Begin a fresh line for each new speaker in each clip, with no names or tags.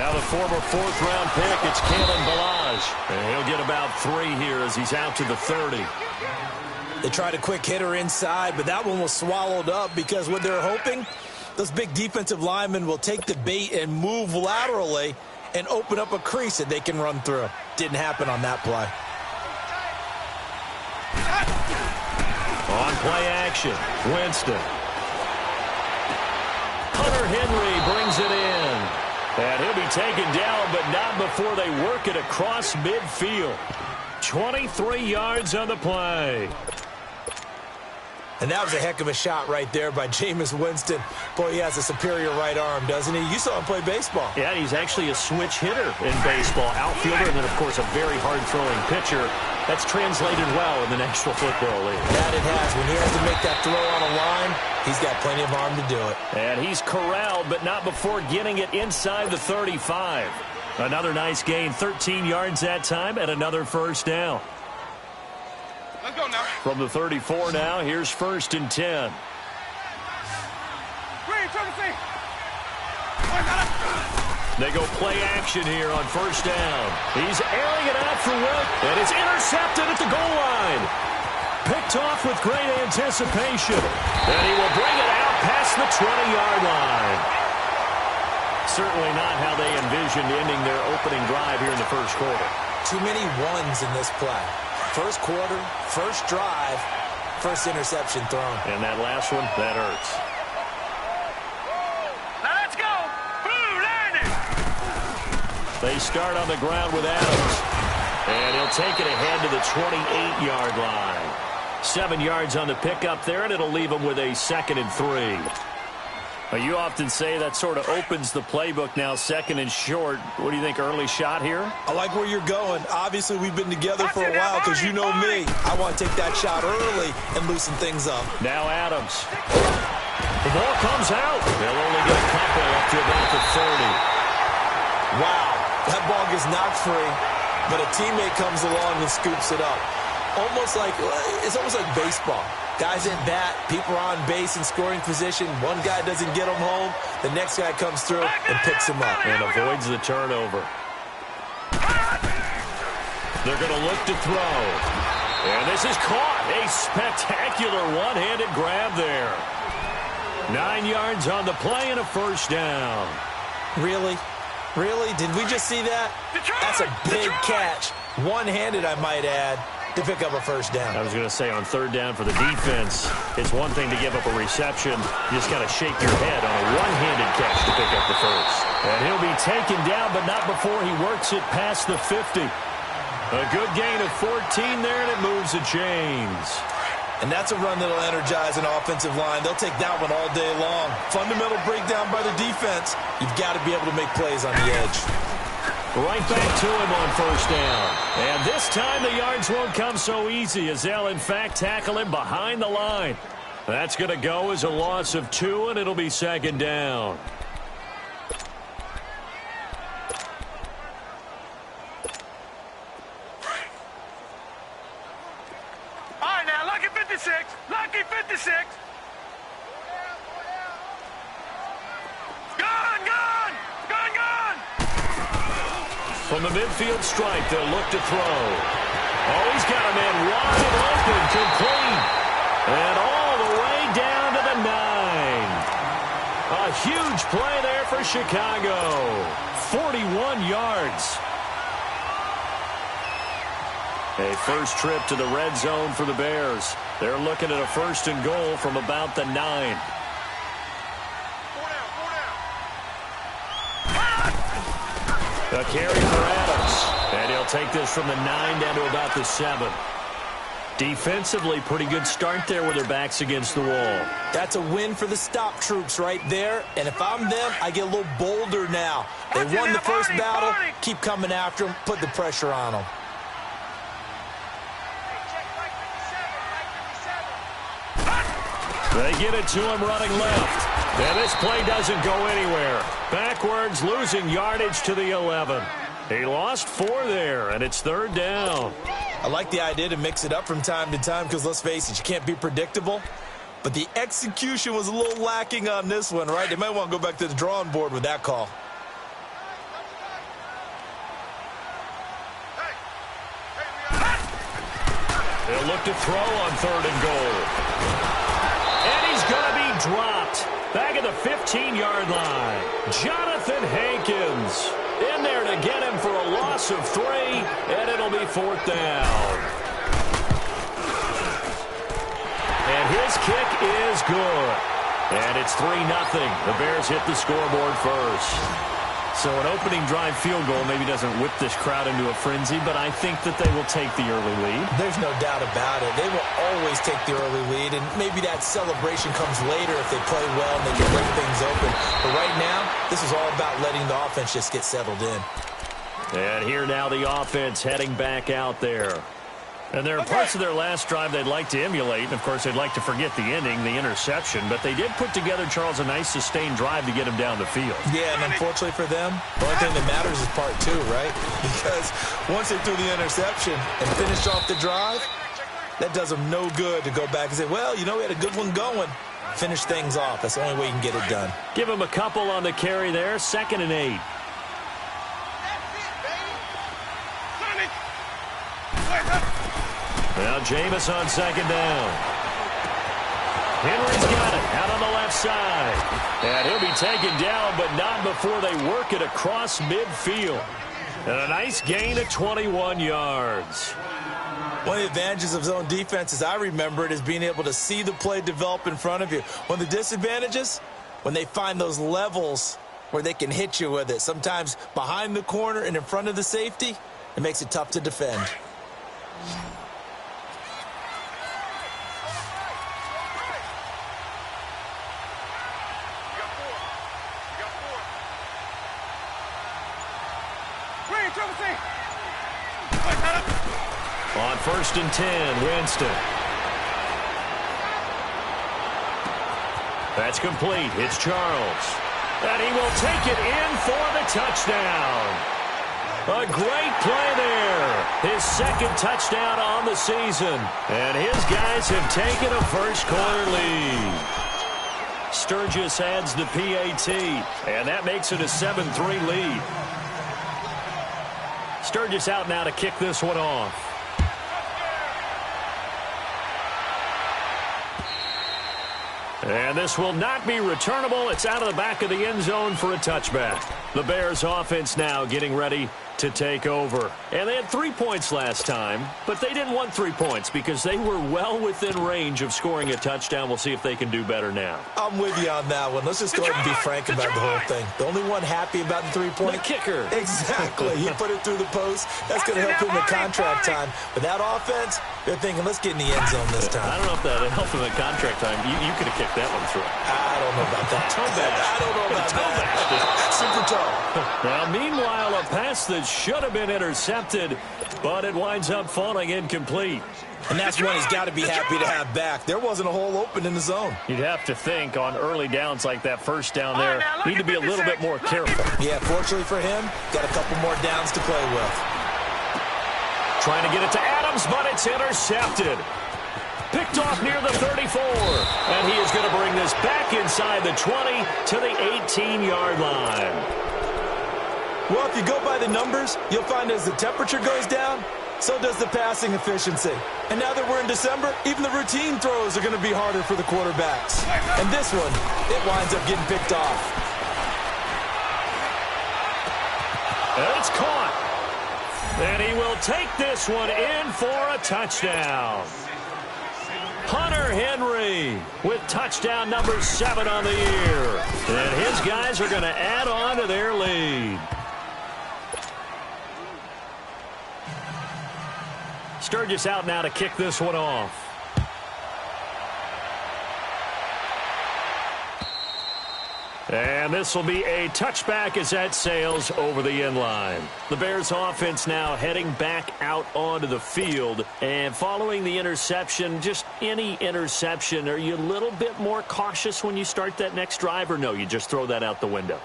Now the former fourth-round pick, it's Kalen Balaj. And he'll get about 3 here as he's out to the 30.
They tried a quick hitter inside, but that one was swallowed up because what they're hoping, those big defensive linemen will take the bait and move laterally and open up a crease that they can run through. Didn't happen on that play.
On play action, Winston. Hunter Henry brings it in. And he'll be taken down, but not before they work it across midfield. 23 yards on the play.
And that was a heck of a shot right there by Jameis Winston. Boy, he has a superior right arm, doesn't he? You saw him play baseball.
Yeah, he's actually a switch hitter in baseball. Outfielder, and then, of course, a very hard-throwing pitcher. That's translated well in the National Football League.
That it has. When he has to make that throw on a line, he's got plenty of arm to do it.
And he's corralled, but not before getting it inside the 35. Another nice gain, 13 yards that time, and another first down.
Let's go now.
From the 34 now, here's 1st and 10.
Green, turn the seat.
They go play action here on 1st down. He's airing it out for Wick, and it's intercepted at the goal line. Picked off with great anticipation. And he will bring it out past the 20-yard line. Certainly not how they envisioned ending their opening drive here in the first quarter.
Too many ones in this play. First quarter, first drive, first interception thrown.
And that last one, that hurts.
Now let's go. Blue landing.
They start on the ground with Adams. And he'll take it ahead to the 28-yard line. 7 yards on the pickup there, and it'll leave him with a 2nd and 3. You often say that sort of opens the playbook now, 2nd and short. What do you think, early shot here?
I like where you're going. Obviously, we've been together for a while because you know me. I want to take that shot early and loosen things up.
Now Adams. The ball comes out. They'll only get a couple up to about the 30.
Wow, that ball gets knocked free, but a teammate comes along and scoops it up. It's almost like baseball. Guys in bat, people are on base in scoring position. One guy doesn't get him home. The next guy comes through and picks him up.
And avoids the turnover. They're going to look to throw. And this is caught. A spectacular one-handed grab there. 9 yards on the play and a first down.
Really? Really? Did we just see that? That's a big catch. One-handed, I might add, to pick up a first down.
I was going to say on 3rd down for the defense, it's one thing to give up a reception. You just got to shake your head on a one-handed catch to pick up the first. And he'll be taken down, but not before he works it past the 50. A good gain of 14 there, and it moves the chains.
And that's a run that'll energize an offensive line. They'll take that one all day long. Fundamental breakdown by the defense. You've got to be able to make plays on the edge.
Right back to him on 1st down. And this time the yards won't come so easy as they'll, in fact, tackle him behind the line. That's going to go as a loss of 2, and it'll be 2nd down.
All right, now, lucky 56. Lucky 56.
From the midfield stripe, they'll look to throw. Oh, he's got a man wide open, complete. And all the way down to the 9. A huge play there for Chicago. 41 yards. A first trip to the red zone for the Bears. They're looking at a 1st and goal from about the 9. A carry for Adams. And he'll take this from the 9 down to about the 7. Defensively, pretty good start there with their backs against the wall.
That's a win for the stop troops right there. And if I'm them, I get a little bolder now. They won the first battle. Keep coming after them. Put the pressure on them.
They get it to him running left. And this play doesn't go anywhere. Backwards, losing yardage to the 11. He lost 4 there, and it's 3rd down.
I like the idea to mix it up from time to time because, let's face it, you can't be predictable. But the execution was a little lacking on this one, right? They might want to go back to the drawing board with that call.
They'll look to throw on 3rd and goal. And he's going to be dropped. Back at the 15-yard line. Jonathan Hankins in there to get him for a loss of 3, and it'll be 4th down. And his kick is good. And it's 3-0. The Bears hit the scoreboard first. So an opening drive field goal maybe doesn't whip this crowd into a frenzy, but I think that they will take the early lead.
There's no doubt about it. They will always take the early lead, and maybe that celebration comes later if they play well and they can break things open. But right now, this is all about letting the offense just get settled in.
And here now the offense heading back out there. And there are parts of their last drive they'd like to emulate. And, of course, they'd like to forget the ending, the interception. But they did put together, Charles, a nice sustained drive to get him down the field.
Yeah, and unfortunately for them, the only thing that matters is part 2, right? Because once they threw the interception and finished off the drive, that does them no good to go back and say, well, you know, we had a good one going. Finish things off. That's the only way you can get it done.
Give him a couple on the carry there. 2nd and 8. Now Jameis on 2nd down. Henry's got it out on the left side. And he'll be taken down, but not before they work it across midfield. And a nice gain of 21 yards.
One of the advantages of zone defense, as I remember it, is being able to see the play develop in front of you. One of the disadvantages, when they find those levels where they can hit you with it, sometimes behind the corner and in front of the safety, it makes it tough to defend.
On 1st and 10, Winston. That's complete. It's Charles. And he will take it in for the touchdown. A great play there. His 2nd touchdown on the season. And his guys have taken a first-quarter lead. Sturgis adds the PAT. And that makes it a 7-3 lead. Sturgis out now to kick this one off. And this will not be returnable. It's out of the back of the end zone for a touchback. The Bears offense now getting ready to take over. And they had 3 points last time, but they didn't want 3 points because they were well within range of scoring a touchdown. We'll see if they can do better now.
I'm with you on that one. Let's just go ahead and be frank about the whole thing. The only one happy about the 3-point?
The kicker.
Exactly. He put it through the post. That's going to help him in contract time. But that offense, they're thinking, let's get in the end zone this time.
I don't know if that helped him in contract time. You could have kicked that one through.
I don't know about that.
Toe bash.
I don't know about that. Super toe.
Now, meanwhile, a pass that should have been intercepted, but it winds up falling incomplete.
And that's one he's got to be happy to have back. There wasn't a hole open in the zone.
You'd have to think on early downs like that first down there, need to be a little bit more careful.
Yeah, fortunately for him, got a couple more downs to play with.
Trying to get it to Adams, but it's intercepted. Picked off near the 34. And he is going to bring this back inside the 20 to the 18-yard line.
Well, if you go by the numbers, you'll find as the temperature goes down, so does the passing efficiency. And now that we're in December, even the routine throws are going to be harder for the quarterbacks. And this one, it winds up getting picked off.
And it's caught. And he will take this one in for a touchdown. Hunter Henry with touchdown number 7 on the year. And his guys are going to add on to their lead. Sturgis out now to kick this one off. And this will be a touchback as that sails over the end line. The Bears offense now heading back out onto the field. And following the interception, just any interception, are you a little bit more cautious when you start that next drive, or no, you just throw that out the window?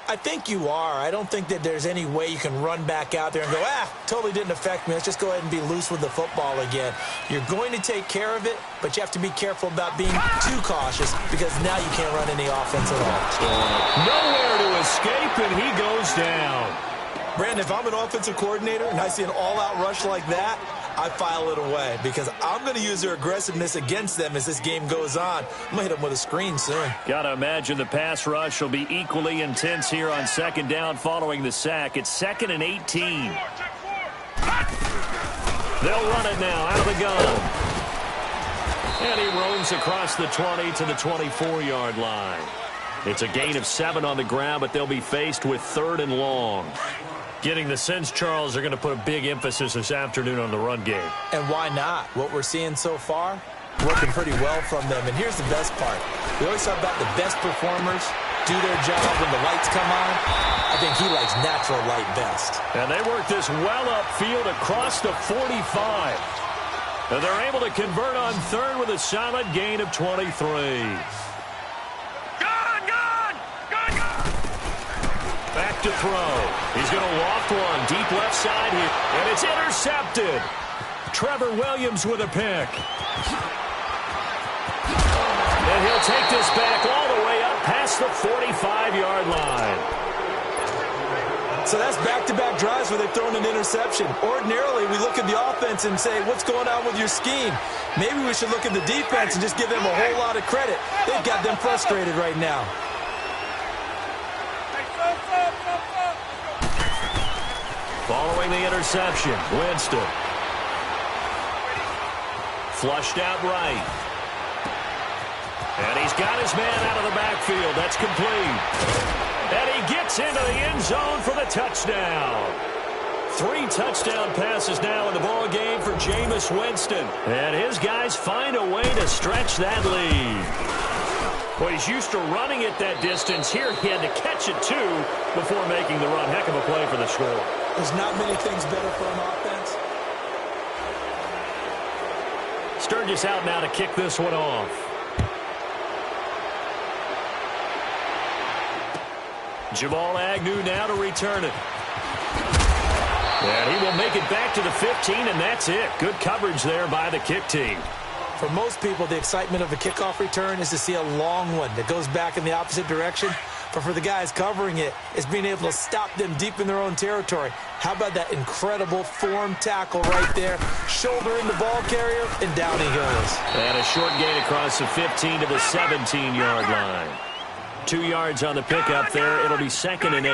I think you are. I don't think that there's any way you can run back out there and go, totally didn't affect me. Let's just go ahead and be loose with the football again. You're going to take care of it, but you have to be careful about being too cautious because now you can't run any offense at all.
Nowhere to escape, and he goes down.
Brandon, if I'm an offensive coordinator and I see an all-out rush like that, I file it away because I'm going to use their aggressiveness against them as this game goes on. I'm going to hit them with a screen soon.
Got to imagine the pass rush will be equally intense here on second down following the sack. It's 2nd and 18. They'll run it now out of the gun. And he roams across the 20 to the 24-yard line. It's a gain of 7 on the ground, but they'll be faced with 3rd and long. Getting the sense, Charles, they're going to put a big emphasis this afternoon on the run game.
And why not? What we're seeing so far, working pretty well from them. And here's the best part. We always talk about the best performers do their job when the lights come on. I think he likes natural light best.
And they work this well upfield across the 45. And they're able to convert on 3rd with a solid gain of 23. Back to throw. He's going to loft one deep left side here. And it's intercepted. Trevor Williams with a pick. And he'll take this back all the way up past the 45-yard line.
So that's back-to-back drives where they've thrown an interception. Ordinarily, we look at the offense and say, what's going on with your scheme? Maybe we should look at the defense and just give them a whole lot of credit. They've got them frustrated right now.
Following the interception, Winston. Flushed out right. And he's got his man out of the backfield. That's complete. And he gets into the end zone for the touchdown. 3 touchdown passes now in the ball game for Jameis Winston. And his guys find a way to stretch that lead. Well, he's used to running it that distance. Here he had to catch it, too, before making the run. Heck of a play for the score.
There's not many things better for an offense.
Sturgis out now to kick this one off. Jamal Agnew now to return it. And he will make it back to the 15, and that's it. Good coverage there by the kick team.
For most people, the excitement of a kickoff return is to see a long one that goes back in the opposite direction. But for the guys covering it, it's being able to stop them deep in their own territory. How about that incredible form tackle right there? Shoulder in the ball carrier, and down he goes.
And a short gain across the 15 to the 17-yard line. 2 yards on the pickup there. It'll be 2nd and 8.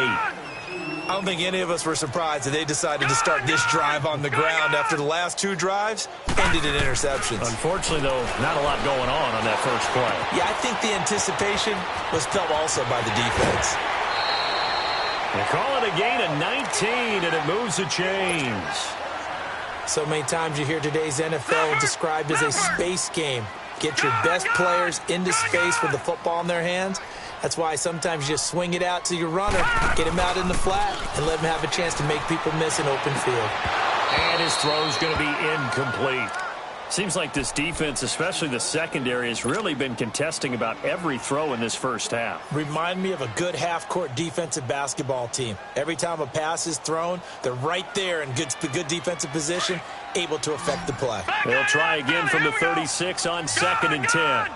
I don't think any of us were surprised that they decided to start this drive on the ground after the last 2 drives ended in interceptions.
Unfortunately, though, not a lot going on that first play.
Yeah, I think the anticipation was felt also by the defense.
They call it a gain of 19, and it moves the chains.
So many times you hear today's NFL described as a space game. Get your best players into space with the football in their hands. That's why sometimes you just swing it out to your runner, get him out in the flat, and let him have a chance to make people miss an open field.
And his throw's going to be incomplete. Seems like this defense, especially the secondary, has really been contesting about every throw in this first half.
Remind me of a good half-court defensive basketball team. Every time a pass is thrown, they're right there in good defensive position, able to affect the play.
They'll try again from the 36 on 2nd and 10.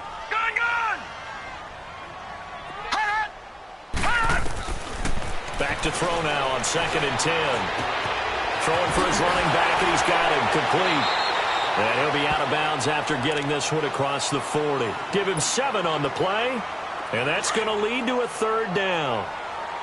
Back to throw now on 2nd and 10. Throwing for his running back, and he's got him complete. And he'll be out of bounds after getting this one across the 40. Give him 7 on the play, and that's going to lead to a 3rd down.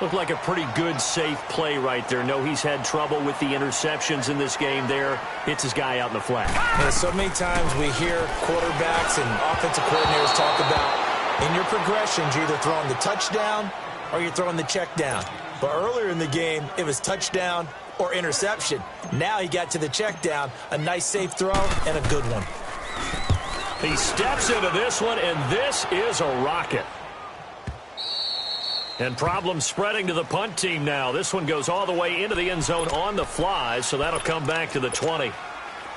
Looked like a pretty good, safe play right there. No, he's had trouble with the interceptions in this game there. Hits his guy out in the flat.
And so many times we hear quarterbacks and offensive coordinators talk about in your progressions, you're either throwing the touchdown or you're throwing the check down. But earlier in the game, it was touchdown or interception. Now he got to the check down, a nice safe throw, and a good one.
He steps into this one, and this is a rocket. And problems spreading to the punt team now. This one goes all the way into the end zone on the fly, so that'll come back to the 20.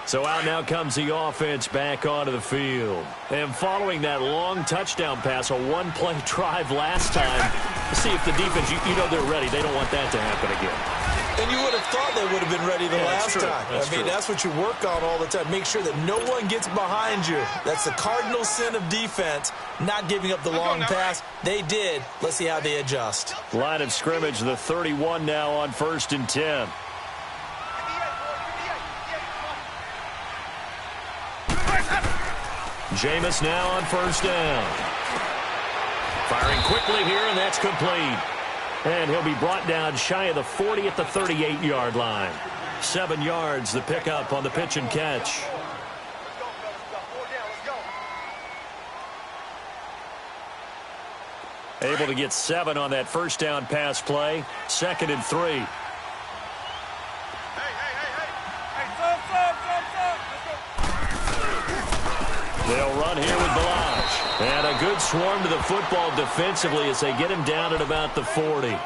So out now comes the offense back onto the field. And following that long touchdown pass, a one-play drive last time, to see if the defense, you know they're ready. They don't want that to happen again.
And you would have thought they would have been ready the last time. I mean, that's what you work on all the time. Make sure that no one gets behind you. That's the cardinal sin of defense, not giving up the long pass. They did. Let's see how they adjust.
Line of scrimmage, the 31 now on 1st and 10. Jameis now on first down. Firing quickly here, and that's complete. And he'll be brought down shy of the 40 at the 38-yard line. 7 yards, the pickup on the pitch and catch. Able to get 7 on that first down pass play. 2nd and 3. They'll run here with Balaj. And a good swarm to the football defensively as they get him down at about the 40.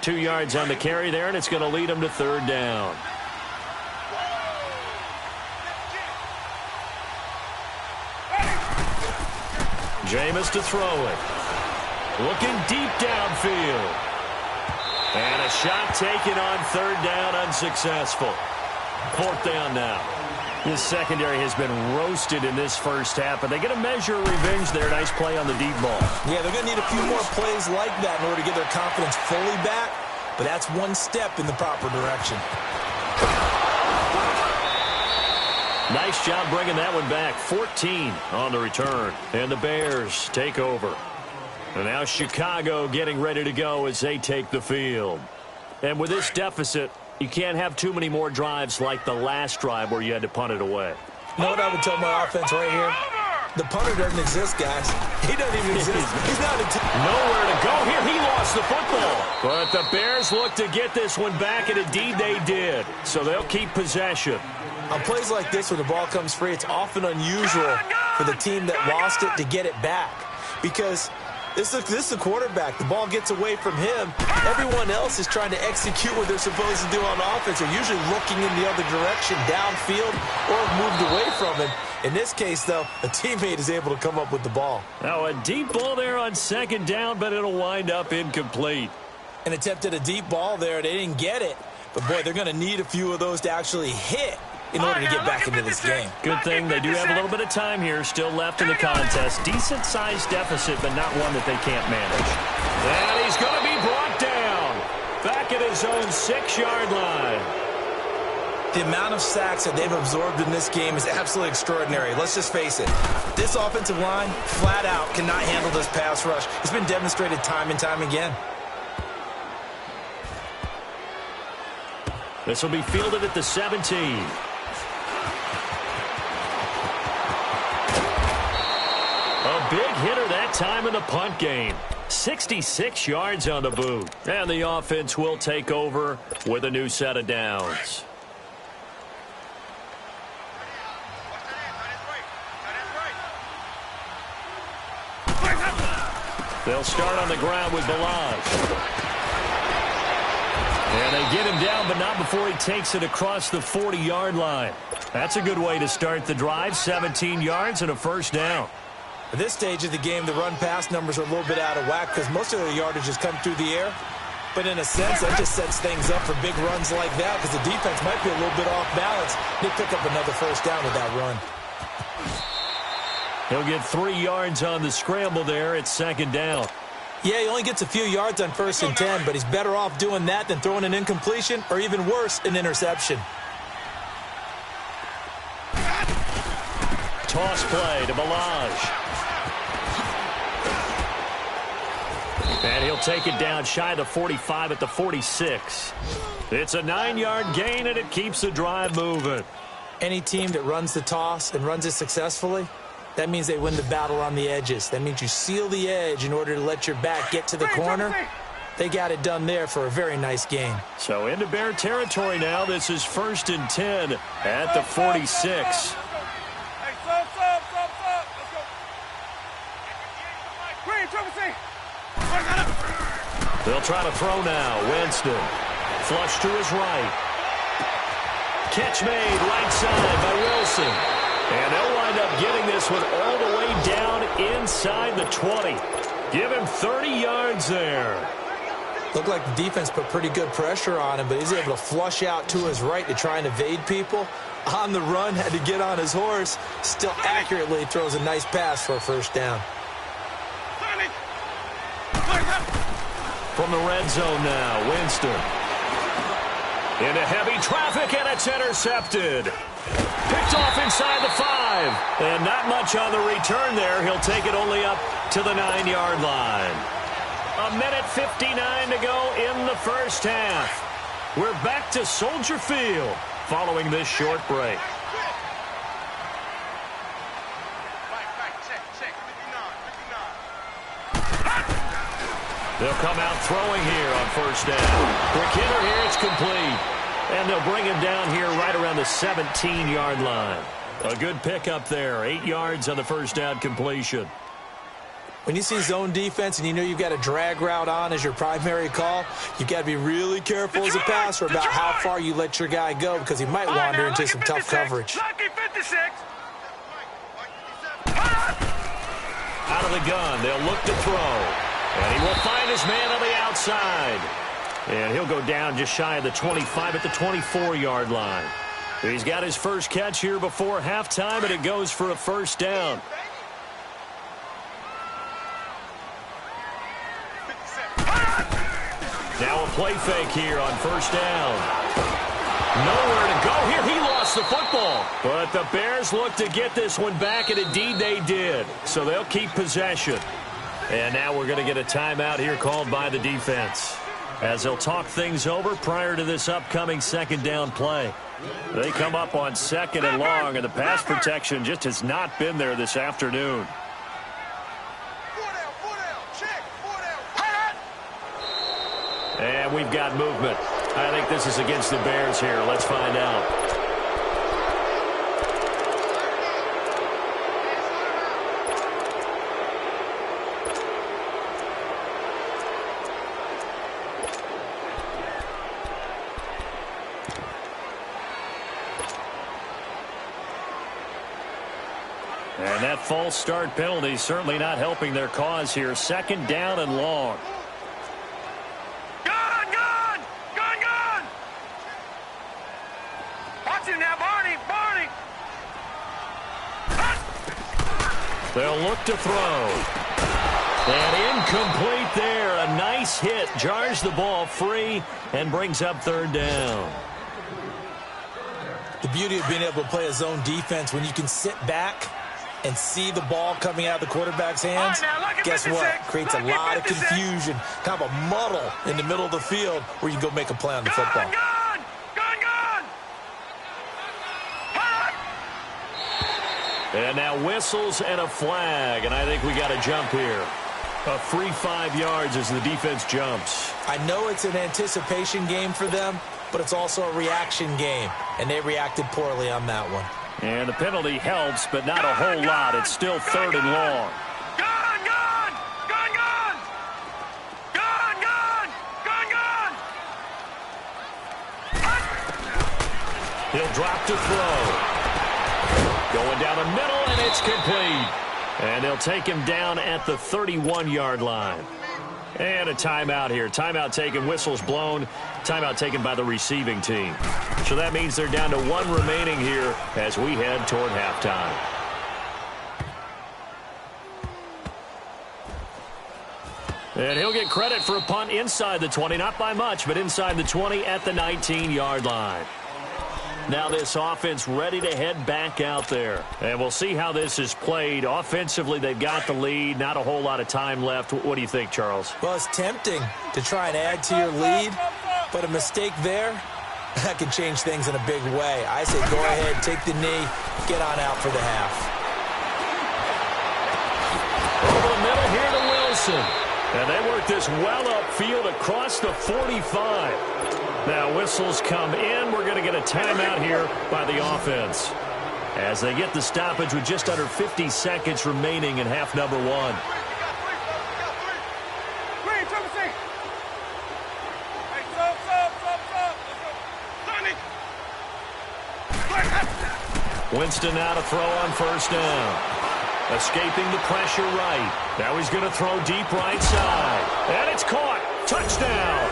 2 yards on the carry there, and it's going to lead him to 3rd down. Jameis to throw it. Looking deep downfield. And a shot taken on 3rd down, unsuccessful. 4th down now. This secondary has been roasted in this first half, but they get a measure of revenge there. Nice play on the deep ball. Yeah, they're going to need a few more plays like that in order to get their confidence fully back, but that's one step in the proper direction. Nice job bringing that one back. 14 on the return, and the Bears take over. And now Chicago getting ready to go as they take the field. And with this deficit, you can't have too many more drives like the last drive where you had to punt it away. You know what I would tell my offense right here? The punter doesn't exist, guys. He doesn't even exist. He's not nowhere to go here. He lost the football. But the Bears look to get this one back, and indeed they did. So they'll keep possession. On plays like this where the ball comes free, it's often unusual for the team that lost it to get it back. Because this is the quarterback. The ball gets away from him. Everyone else is trying to execute what they're supposed to do on offense. They're usually looking in the other direction, downfield, or moved away from him. In this case, though, a teammate is able to come up with the ball. Now, a deep ball there on 2nd down, but it'll wind up incomplete. An attempt at a deep ball there. They didn't get it. But, boy, they're going to need a few of those to actually hit in order to get back into this game. Good thing they do have a little bit of time here still left in the contest. Decent-sized deficit, but not one that they can't manage. And he's going to be brought down back at his own 6-yard line. The amount of sacks that they've absorbed in this game is absolutely extraordinary. Let's just face it. This offensive line, flat out, cannot handle this pass rush. It's been demonstrated time and time again. This will be fielded at the 17. A big hitter that time in the punt game. 66 yards on the boot. And the offense will take over with a new set of downs. They'll start on the ground with Balaj. And they get him down, but not before he takes it across the 40-yard line. That's a good way to start the drive. 17 yards and a 1st down. At this stage of the game, the run-pass numbers are a little bit out of whack because most of the yardage has come through the air. But in a sense, that just sets things up for big runs like that because the defense might be a little bit off balance. They pick up another 1st down with that run. He'll get 3 yards on the scramble there at 2nd down. Yeah, he only gets a few yards on 1st and 10, but he's better off doing that than throwing an incompletion or even worse, an interception. Toss play to Balaj. And he'll take it down shy of the 45 at the 46. It's a 9-yard gain, and it keeps the drive moving. Any team that runs the toss and runs it successfully, that means they win the battle on the edges. That means you seal the edge in order to let your back get to the corner. They got it done there for a very nice gain. So into Bear territory now. This is 1st and 10 at the 46. They'll try to throw now. Winston. Flush to his right. Catch made right side by Wilson. And they'll wind up getting this one all the way down inside the 20. Give him 30 yards there. Looked like the defense put pretty good pressure on him, but he's able to flush out to his right to try and evade people. On the run, had to get on his horse. Still accurately throws a nice pass for a 1st down. From the red zone now, Winston. Into heavy traffic, and it's intercepted. Picked off inside the 5. And not much on the return there. He'll take it only up to the 9-yard line. 1:59 to go in the first half. We're back to Soldier Field following this short break. They'll come out throwing here on first down. Quick hitter here, it's complete. And they'll bring him down here right around the 17-yard line. A good pickup there, 8 yards on the first down completion.
When you see zone defense and you know you've got a drag route on as your primary call, you've got to be really careful as a passer about how far you let your guy go because he might wander into some tough coverage.
Lucky 56.
Out of the gun, they'll look to throw. And he will find his man on the outside. And he'll go down just shy of the 25 at the 24-yard line. He's got his first catch here before halftime, and it goes for a first down. Now a play fake here on first down. Nowhere to go here. He lost the football. But the Bears look to get this one back, and indeed they did. So they'll keep possession. And now we're going to get a timeout here called by the defense, as they'll talk things over prior to this upcoming second down play. They come up on second and long, and the pass protection just has not been there this afternoon. And we've got movement. I think this is against the Bears here. Let's find out. And that false start penalty certainly not helping their cause here. Second down and long.
Gone! Watch him now, Barney!
They'll look to throw. And incomplete there. A nice hit. Jars the ball free and brings up third down.
The beauty of being able to play a zone defense when you can sit back and see the ball coming out of the quarterback's hands, guess what? Creates a lot of confusion, kind of a muddle in the middle of the field where you can go make a play on the football.
Gone!
And now whistles and a flag, and I think we got a jump here. A free 5 yards as the defense jumps.
I know it's an anticipation game for them, but it's also a reaction game, and they reacted poorly on that one.
And the penalty helps, but not a whole lot. It's still third and long.
Gone!
He'll drop to throw. Going down the middle, and it's complete. And they'll take him down at the 31-yard line. And a timeout here. Timeout taken, whistles blown. Timeout taken by the receiving team. So that means they're down to 1 remaining here as we head toward halftime. And he'll get credit for a punt inside the 20. Not by much, but inside the 20 at the 19-yard line. Now this offense ready to head back out there. And we'll see how this is played. Offensively, they've got the lead. Not a whole lot of time left. What do you think, Charles?
Well, it's tempting to try and add to your lead, but a mistake there, that can change things in a big way. I say go ahead, take the knee, get on out for the half.
Over the middle here to Wilson. And they work this well upfield across the 45. Now whistles come in. We're going to get a timeout here by the offense as they get the stoppage with just under 50 seconds remaining in half number 1. Winston now to throw on first down. Escaping the pressure right. Now he's going to throw deep right side. And it's caught. Touchdown.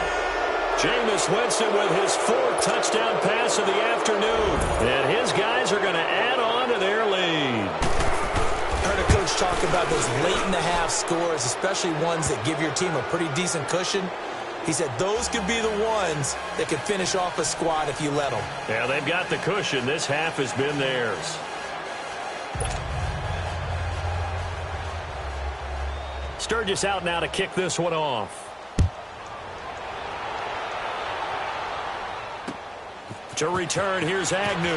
Jameis Winston with his 4th touchdown pass of the afternoon. And his guys are going to add on to their lead.
I heard a coach talk about those late-in-the-half scores, especially ones that give your team a pretty decent cushion. He said those could be the ones that could finish off a squad if you let them.
Yeah, they've got the cushion. This half has been theirs. Sturgis out now to kick this one off. To return, here's Agnew.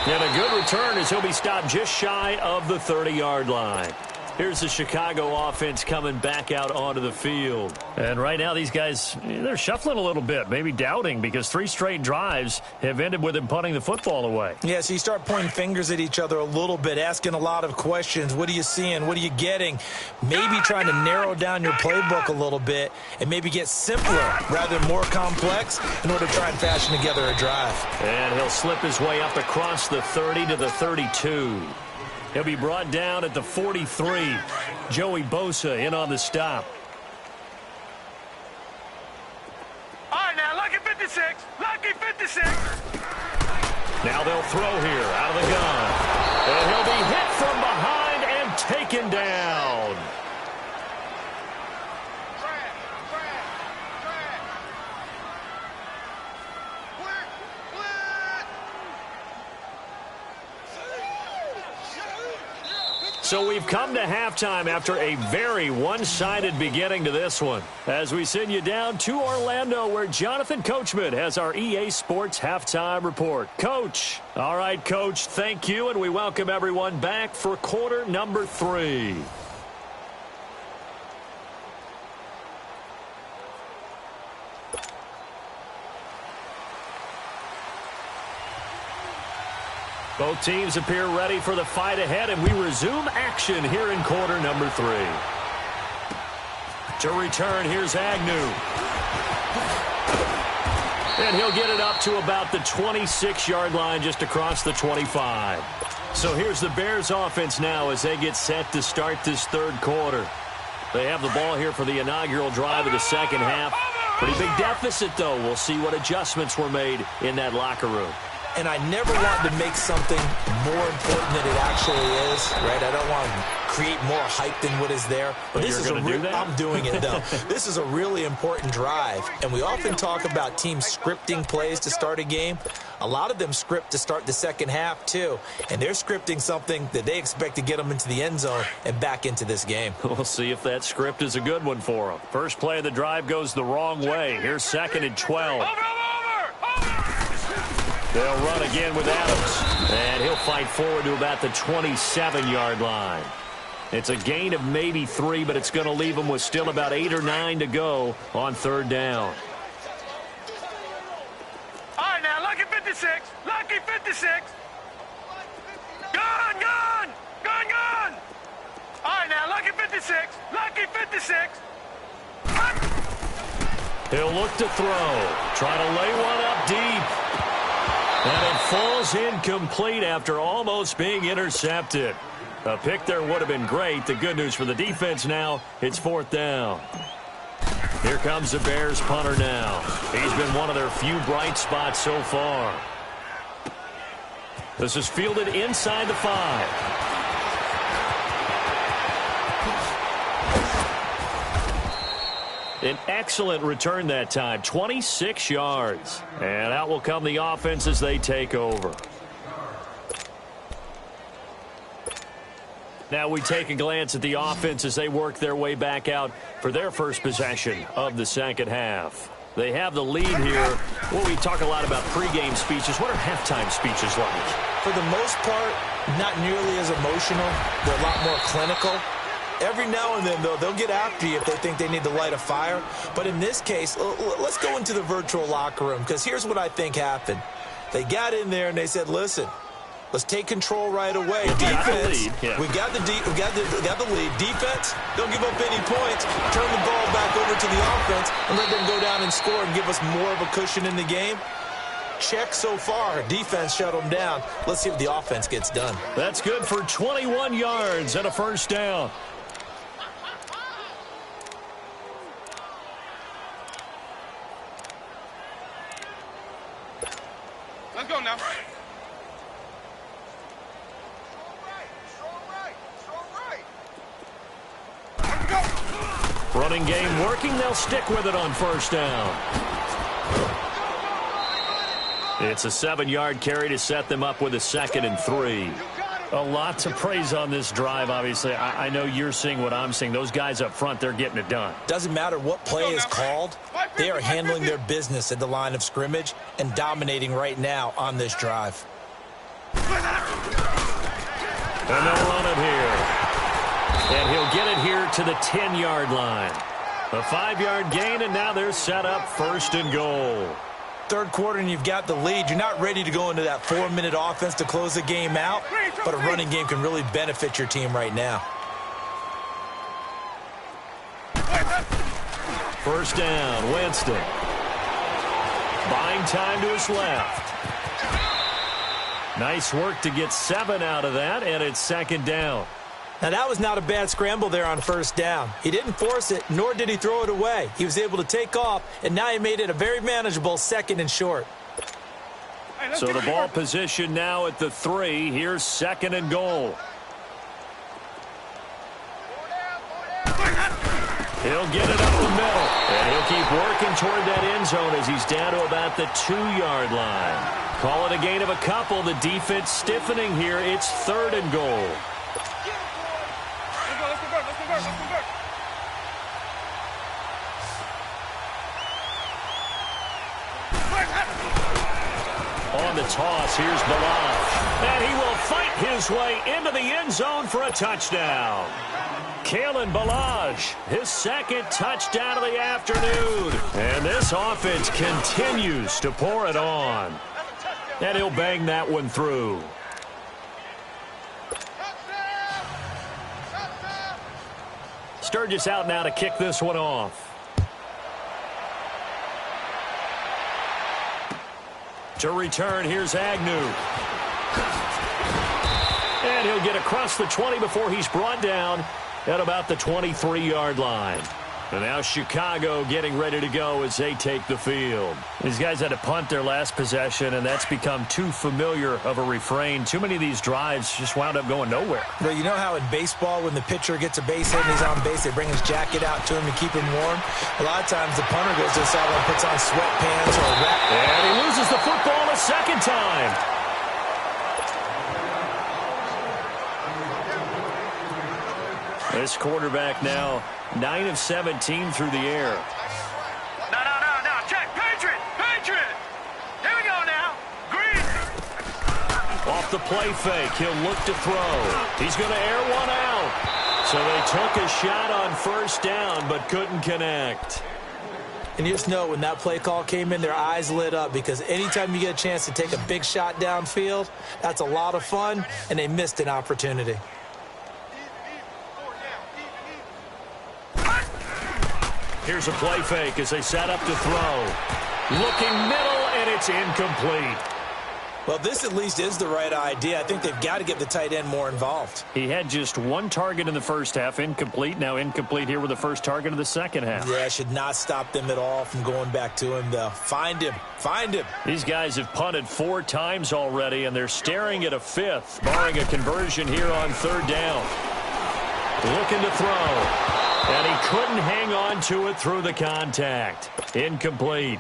And a good return as he'll be stopped just shy of the 30-yard line. Here's the Chicago offense coming back out onto the field. And right now these guys, they're shuffling a little bit, maybe doubting, because 3 straight drives have ended with him punting the football away.
Yeah, so you start pointing fingers at each other a little bit, asking a lot of questions. What are you seeing? What are you getting? Maybe trying to narrow down your playbook a little bit and maybe get simpler rather than more complex in order to try and fashion together a drive.
And he'll slip his way up across the 30 to the 32. He'll be brought down at the 43. Joey Bosa in on the stop.
All right, now, lucky 56. Lucky 56.
Now they'll throw here out of the gun. And he'll be hit from behind and taken down. So we've come to halftime after a very one-sided beginning to this one. As we send you down to Orlando, where Jonathan Coachman has our EA Sports halftime report. Coach. All right, Coach, thank you, and we welcome everyone back for quarter number 3. Both teams appear ready for the fight ahead, and we resume action here in quarter number 3. To return, here's Agnew. And he'll get it up to about the 26-yard line, just across the 25. So here's the Bears offense now as they get set to start this third quarter. They have the ball here for the inaugural drive of the second half. Pretty big deficit, though. We'll see what adjustments were made in that locker room.
And I never want to make something more important than it actually is, right? I don't want to create more hype than what is there. But this is I'm doing it, though. This is a really important drive. And we often talk about teams scripting plays to start a game. A lot of them script to start the second half, too. And they're scripting something that they expect to get them into the end zone and back into this game.
We'll see if that script is a good one for them. First play of the drive goes the wrong way. Here's 2nd and 12. They'll run again with Adams. And he'll fight forward to about the 27-yard line. It's a gain of maybe 3, but it's going to leave them with still about 8 or 9 to go on third down.
All right, now, lucky 56. Lucky 56. Gun, gun. Gun, gun. All right, now, lucky 56. Lucky 56.
He'll look to throw. Try to lay one up deep. And it falls incomplete after almost being intercepted. A pick there would have been great. The good news for the defense now, it's 4th down. Here comes the Bears punter now. He's been one of their few bright spots so far. This is fielded inside the 5. An excellent return that time, 26 yards. And out will come the offense as they take over. Now we take a glance at the offense as they work their way back out for their first possession of the second half. They have the lead here. Well, we talk a lot about pregame speeches. What are halftime speeches like?
For the most part, not nearly as emotional. They're a lot more clinical. Every now and then, though, they'll get after you if they think they need to light a fire. But in this case, let's go into the virtual locker room, because here's what I think happened. They got in there and they said, listen, let's take control right away. Defense, we got the lead. Defense, don't give up any points. Turn the ball back over to the offense and let them go down and score and give us more of a cushion in the game. Check so far. Defense shut them down. Let's see if the offense gets done.
That's good for 21 yards and a first down.
Let's go now.
Running game working. They'll stick with it on first down. It's a 7-yard carry to set them up with a 2nd and 3. A lot to praise on this drive, obviously. I know you're seeing what I'm seeing. Those guys up front, they're getting it done.
Doesn't matter what play is called. They are handling their business at the line of scrimmage and dominating right now on this drive.
And they'll run it here. And he'll get it here to the 10-yard line. A 5-yard gain, and now they're set up 1st and goal.
Third quarter and you've got the lead. You're not ready to go into that 4-minute offense to close the game out, but a running game can really benefit your team right now.
First down, Winston. Buying time to his left. Nice work to get 7 out of that, and it's 2nd down.
Now, that was not a bad scramble there on first down. He didn't force it, nor did he throw it away. He was able to take off, and now he made it a very manageable 2nd and short.
So the ball position now at the 3. Here's 2nd and goal. He'll get it up the middle, and he'll keep working toward that end zone as he's down to about the 2-yard line. Call it a gain of a couple. The defense stiffening here. It's 3rd and goal. On the toss, here's Balazs. And he will fight his way into the end zone for a touchdown. Kalen Balazs, his 2nd touchdown of the afternoon. And this offense continues to pour it on. And he'll bang that one through. Sturgis out now to kick this one off. To return, here's Agnew. And he'll get across the 20 before he's brought down at about the 23-yard line. And now Chicago getting ready to go as they take the field. These guys had to punt their last possession, and that's become too familiar of a refrain. Too many of these drives just wound up going nowhere.
Well, you know how in baseball when the pitcher gets a base hit and he's on base, they bring his jacket out to him to keep him warm? A lot of times the punter goes to the sideline and puts on sweatpants or a wrap.
And he loses the football a 2nd time. This quarterback now 9 of 17 through the air.
No. Check. Patriot. Here we go now. Green.
Off the play fake, he'll look to throw. He's going to air one out. So they took a shot on first down, but couldn't connect.
And you just know when that play call came in, their eyes lit up because anytime you get a chance to take a big shot downfield, that's a lot of fun, and they missed an opportunity.
Here's a play fake as they set up to throw. Looking middle, and it's incomplete.
Well, this at least is the right idea. I think they've got to get the tight end more involved.
He had just 1 target in the first half, incomplete. Now incomplete here with the first target of the second half.
Yeah, should not stop them at all from going back to him, though. Find him.
These guys have punted 4 times already, and they're staring at a 5th, barring a conversion here on 3rd down. Looking to throw. And he couldn't hang on to it through the contact. Incomplete.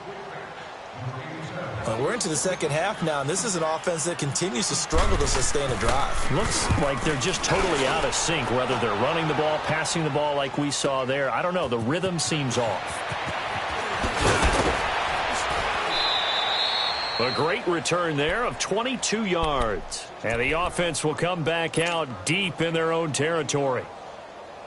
Well, we're into the second half now, and this is an offense that continues to struggle to sustain a drive.
Looks like they're just totally out of sync, whether they're running the ball, passing the ball like we saw there. I don't know. The rhythm seems off. A great return there of 22 yards. And the offense will come back out deep in their own territory.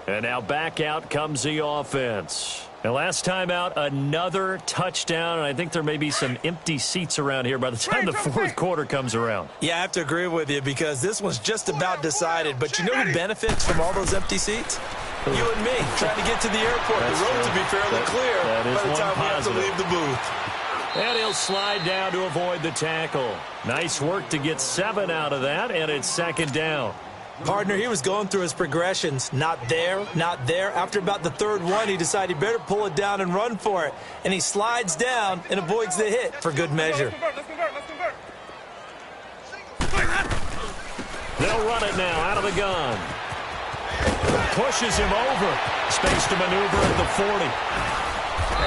And now back out comes the offense. And last time out, another touchdown, and I think there may be some empty seats around here by the time the 4th quarter comes around.
Yeah, I have to agree with you because this one's just about decided. But you know who benefits from all those empty seats? You and me, trying to get to the airport. The roads will be fairly clear by the time we have to leave the booth.
And he'll slide down to avoid the tackle. Nice work to get 7 out of that, and it's 2nd down.
Partner, he was going through his progressions. Not there, not there. After about the 3rd one, he decided he better pull it down and run for it. And he slides down and avoids the hit for good measure.
They'll run it now out of the gun. Pushes him over. Space to maneuver at the 40.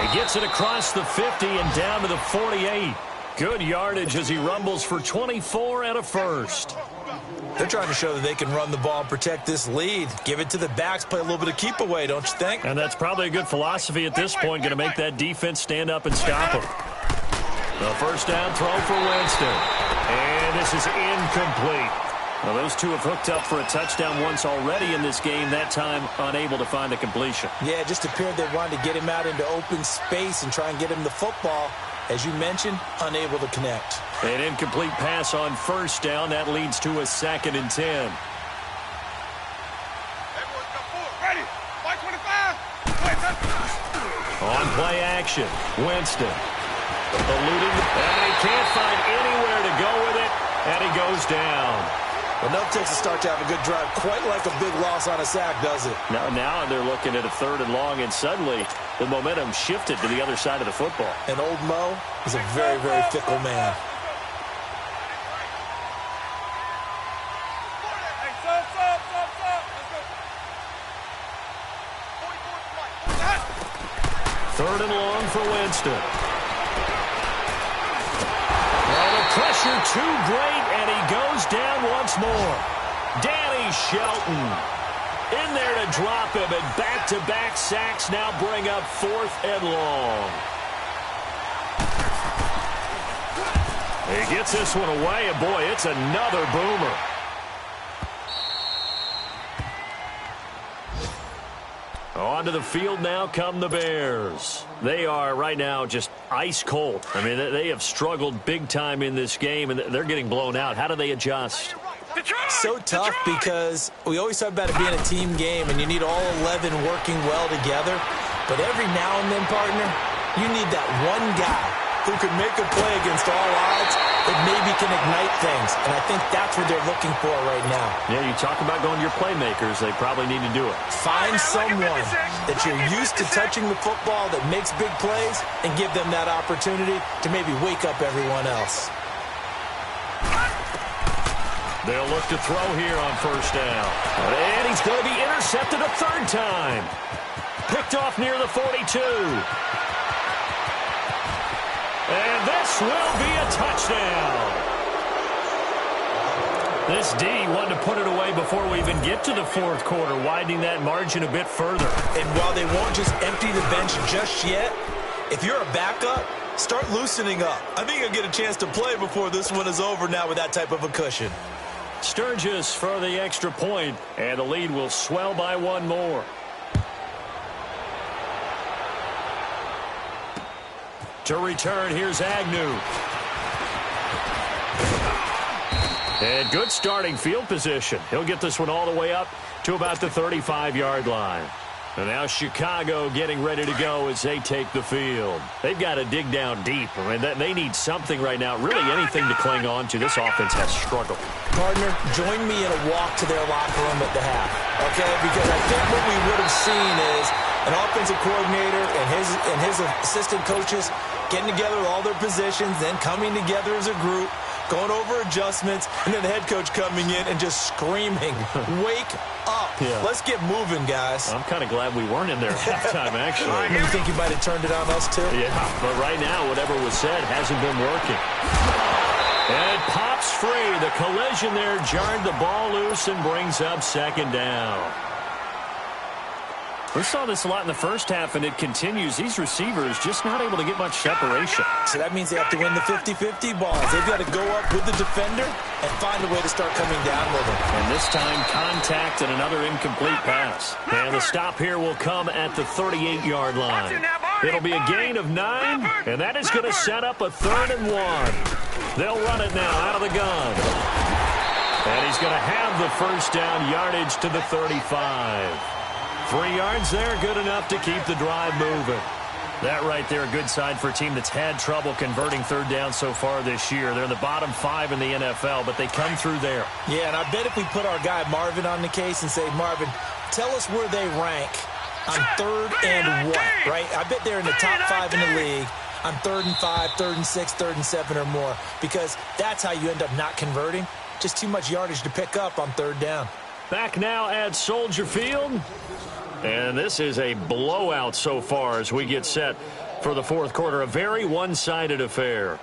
He gets it across the 50 and down to the 48. Good yardage as he rumbles for 24 and a first.
They're trying to show that they can run the ball and protect this lead. Give it to the backs, play a little bit of keep away, don't you think?
And that's probably a good philosophy at this point, going to make that defense stand up and stop him. The first down throw for Winston. And this is incomplete. Well, those two have hooked up for a touchdown once already in this game, that time unable to find a completion.
Yeah, it just appeared they wanted to get him out into open space and try and get him the football. As you mentioned, unable to connect.
An incomplete pass on first down. That leads to a 2nd and 10.
Ready. White 25.
On play action, Winston. Eluding, and he can't find anywhere to go with it, and he goes down.
Enough takes a start to have a good drive. Quite like a big loss on a sack, does it?
Now they're looking at a 3rd and long, and suddenly the momentum shifted to the other side of the football.
And old Mo is a very, very fickle man.
Third and long for Winston. And the pressure too great, and he goes down once more. Danny Shelton in there to drop him, and back-to-back sacks now bring up 4th and long. He gets this one away, and boy, it's another boomer. Onto the field now come the Bears. They are right now just ice cold. I mean, they have struggled big time in this game, and they're getting blown out. How do they adjust?
So tough because we always talk about it being a team game, and you need all 11 working well together. But every now and then, partner, you need that one guy who can make a play against all odds that maybe can ignite things. And I think that's what they're looking for right now.
Yeah, you talk about going to your playmakers. They probably need to do it.
Find someone that you're used to touching the football that makes big plays and give them that opportunity to maybe wake up everyone else.
They'll look to throw here on first down. And he's going to be intercepted a 3rd time. Picked off near the 42. And this will be a touchdown. This D wanted to put it away before we even get to the 4th quarter, widening that margin a bit further.
And while they won't just empty the bench just yet, if you're a backup, start loosening up. I think you'll get a chance to play before this one is over now with that type of a cushion.
Sturgis for the extra point, and the lead will swell by 1 more. To return, here's Agnew. And good starting field position. He'll get this one all the way up to about the 35-yard line. And now Chicago getting ready to go as they take the field. They've got to dig down deep. I mean, they need something right now, really anything to cling on to. This offense has struggled.
Partner, join me in a walk to their locker room at the half, okay? Because I think what we would have seen is an offensive coordinator and his assistant coaches getting together with all their positions, then coming together as a group, going over adjustments, and then the head coach coming in and just screaming, wake up. Yeah. Let's get moving, guys.
I'm kind of glad we weren't in there at halftime, actually.
You think you might have turned it on us, too?
Yeah, but right now, whatever was said hasn't been working. And it pops free. The collision there jarred the ball loose and brings up 2nd down. We saw this a lot in the first half, and it continues. These receivers just not able to get much separation.
So that means they have to win the 50-50 balls. They've got to go up with the defender and find a way to start coming down with him.
And this time, contact and another incomplete pass. And the stop here will come at the 38-yard line. It'll be a gain of 9, and that is going to set up a 3rd and 1. They'll run it now out of the gun. And he's going to have the first down, yardage to the 35. 3 yards there, good enough to keep the drive moving. That right there, a good sign for a team that's had trouble converting 3rd down so far this year. They're in the bottom 5 in the NFL, but they come through there.
Yeah, and I bet if we put our guy Marvin on the case and say, Marvin, tell us where they rank on 3rd and what, right? I bet they're in the top 5 in the league on 3rd and 5, 3rd and 6, 3rd and 7 or more, because that's how you end up not converting. Just too much yardage to pick up on 3rd down.
Back now at Soldier Field. And this is a blowout so far as we get set for the fourth quarter. A very one-sided affair.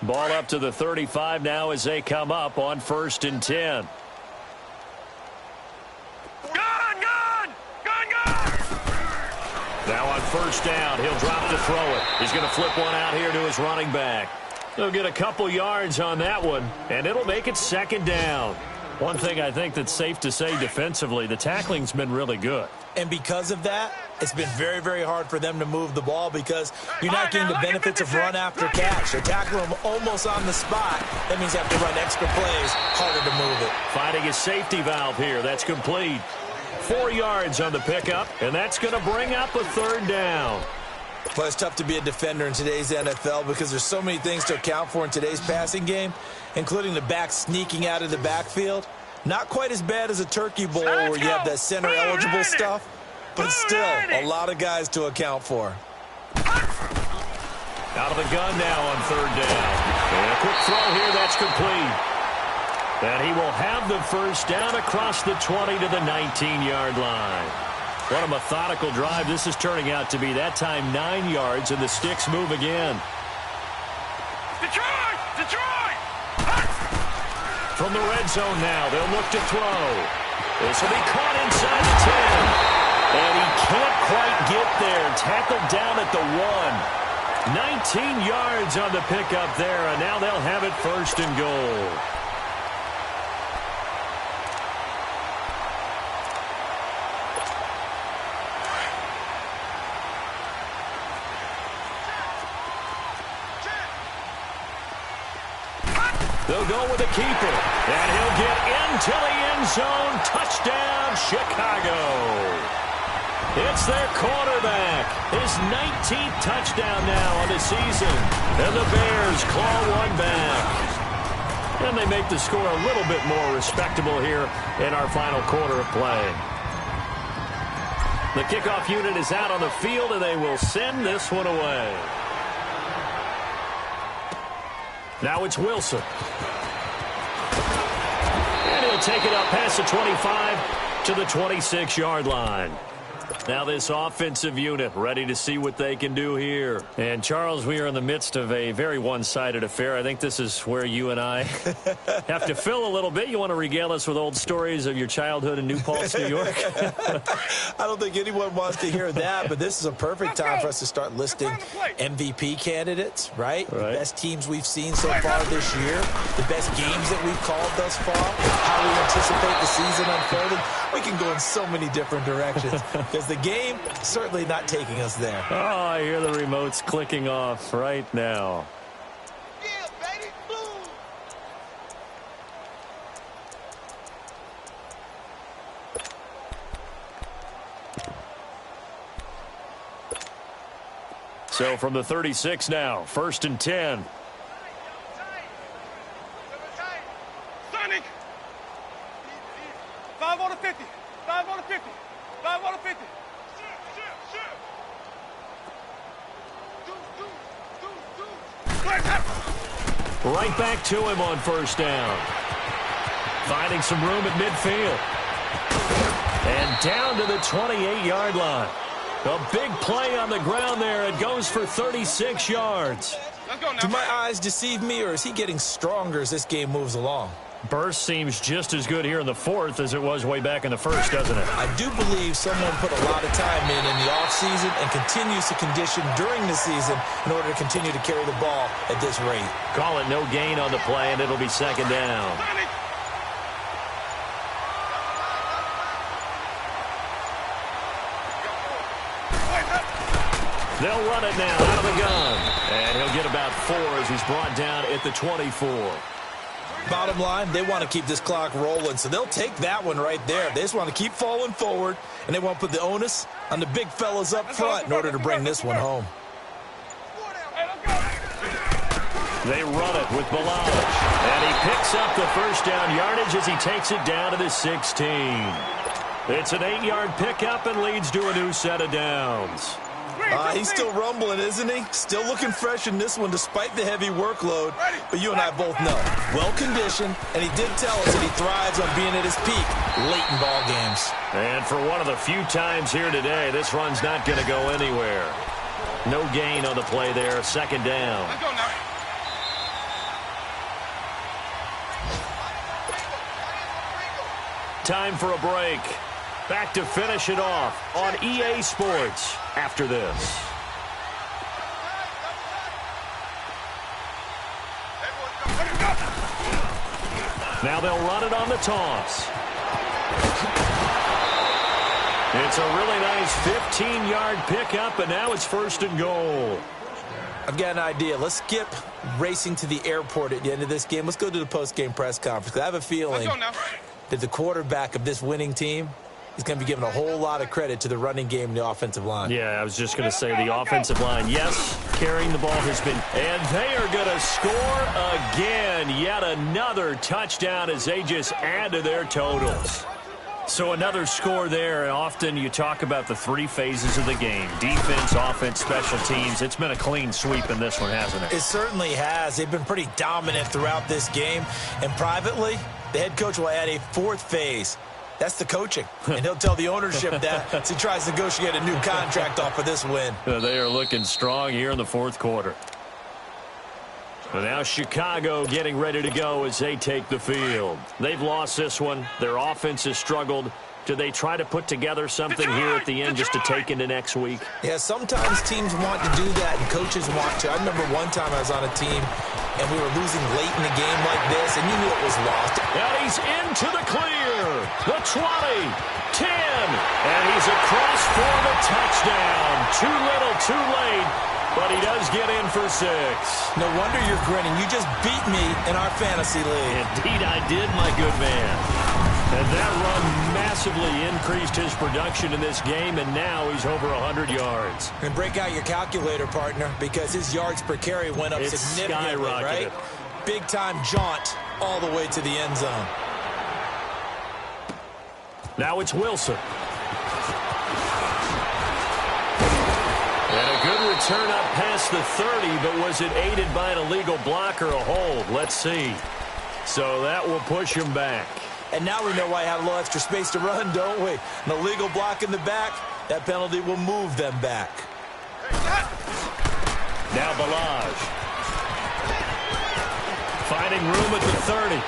Ball up to the 35 now as they come up on 1st and 10. Now on 1st down, he'll drop to throw it. He's going to flip one out here to his running back. He'll get a couple yards on that one, and it'll make it 2nd down. One thing I think that's safe to say defensively, the tackling's been really good.
And because of that, it's been very, very hard for them to move the ball because you're not getting the benefits of run after catch. They're tackling them almost on the spot. That means you have to run extra plays, harder to move it.
Finding a safety valve here. That's complete. 4 yards on the pickup, and that's going to bring up a 3rd down.
Well, it's tough to be a defender in today's NFL because there's so many things to account for in today's passing game, including the back sneaking out of the backfield. Not quite as bad as a turkey bowl where you have that center-eligible stuff, but still a lot of guys to account for.
Out of the gun now on 3rd down. And a quick throw here, that's complete. And he will have the 1st down across the 20 to the 19-yard line. What a methodical drive this is turning out to be. That time 9 yards, and the sticks move again.
Detroit! Detroit!
From the red zone now, they'll look to throw. This will be caught inside the 10. And he can't quite get there. Tackled down at the 1. 19 yards on the pickup there, and now they'll have it 1st and goal. They'll go with the keeper, and he'll get into the end zone. Touchdown, Chicago. It's their quarterback. His 19th touchdown now on the season. And the Bears claw one back. And they make the score a little bit more respectable here in our final quarter of play. The kickoff unit is out on the field, and they will send this one away. Now it's Wilson. And he'll take it up past the 25 to the 26-yard line. Now this offensive unit ready to see what they can do here. And, Charles, we are in the midst of a very one-sided affair. I think this is where you and I have to fill a little bit. You want to regale us with old stories of your childhood in New Paltz, New York?
I don't think anyone wants to hear that, but this is a perfect time for us to start listing MVP candidates, right? The best teams we've seen so far this year, the best games that we've called thus far, how we anticipate the season unfolding. We can go in so many different directions because the game certainly not taking us there.
Oh, I hear the remotes clicking off right now.
Yeah, baby, blue.
So from the 36 now, 1st and 10.
Sonic. 5 on the 50. 5 on the 50. 5 on the 50.
Right back to him on 1st down. Finding some room at midfield. And down to the 28-yard line. A big play on the ground there. It goes for 36 yards.
Do my eyes deceive me, or is he getting stronger as this game moves along?
Burst seems just as good here in the 4th as it was way back in the 1st, doesn't it?
I do believe someone put a lot of time in the offseason and continues to condition during the season in order to continue to carry the ball at this rate.
Call it no gain on the play, and it'll be 2nd down. They'll run it now out of the gun. And he'll get about 4 as he's brought down at the 24.
Bottom line, they want to keep this clock rolling, so they'll take that one right there. They just want to keep falling forward, and they want to put the onus on the big fellas up front in order to bring this one home.
They run it with Balaj. And he picks up the 1st down yardage as he takes it down to the 16. It's an 8-yard pickup and leads to a new set of downs.
He's still rumbling, isn't he? Still looking fresh in this one despite the heavy workload. But you and I both know, well-conditioned, and he did tell us that he thrives on being at his peak late in ball games.
And for one of the few times here today, this run's not going to go anywhere. No gain on the play there, second down.
Let's go now.
Time for a break. Back to finish it off on EA Sports after this. Now they'll run it on the toss. It's a really nice 15-yard pickup, and now it's first and goal.
I've got an idea. Let's skip racing to the airport at the end of this game. Let's go to the post-game press conference. I have a feeling that the quarterback of this winning team is going to be given a whole lot of credit to the running game and the offensive line.
Yeah, I was just going to say the offensive line, yes, carrying the ball has been. And they are going to score again. Yet another touchdown as they just add to their totals. So another score there, and often you talk about the three phases of the game. Defense, offense, special teams. It's been a clean sweep in this one, hasn't it?
It certainly has. They've been pretty dominant throughout this game. And privately, the head coach will add a fourth phase. That's the coaching. And he'll tell the ownership that as he tries to negotiate a new contract off of this win.
They are looking strong here in the fourth quarter. But now Chicago getting ready to go as they take the field. They've lost this one. Their offense has struggled. Do they try to put together something here at the end just to take into next week?
Yeah, sometimes teams want to do that and coaches want to. I remember one time I was on a team and we were losing late in the game like this, and you knew it was lost.
And he's into the clear. The 20, 10, and he's across for the touchdown. Too little, too late, but he does get in for 6.
No wonder you're grinning. You just beat me in our fantasy league.
Indeed I did, my good man. And that run massively increased his production in this game, and now he's over 100 yards.
And break out your calculator, partner, because his yards per carry went up significantly, right? Big-time jaunt all the way to the end zone.
Now it's Wilson. And a good return up past the 30, but was it aided by an illegal block or a hold? Let's see. So that will push him back.
And now we know why I have a little extra space to run, don't we? An illegal block in the back, that penalty will move them back.
Now Balaj. Finding room at the 30.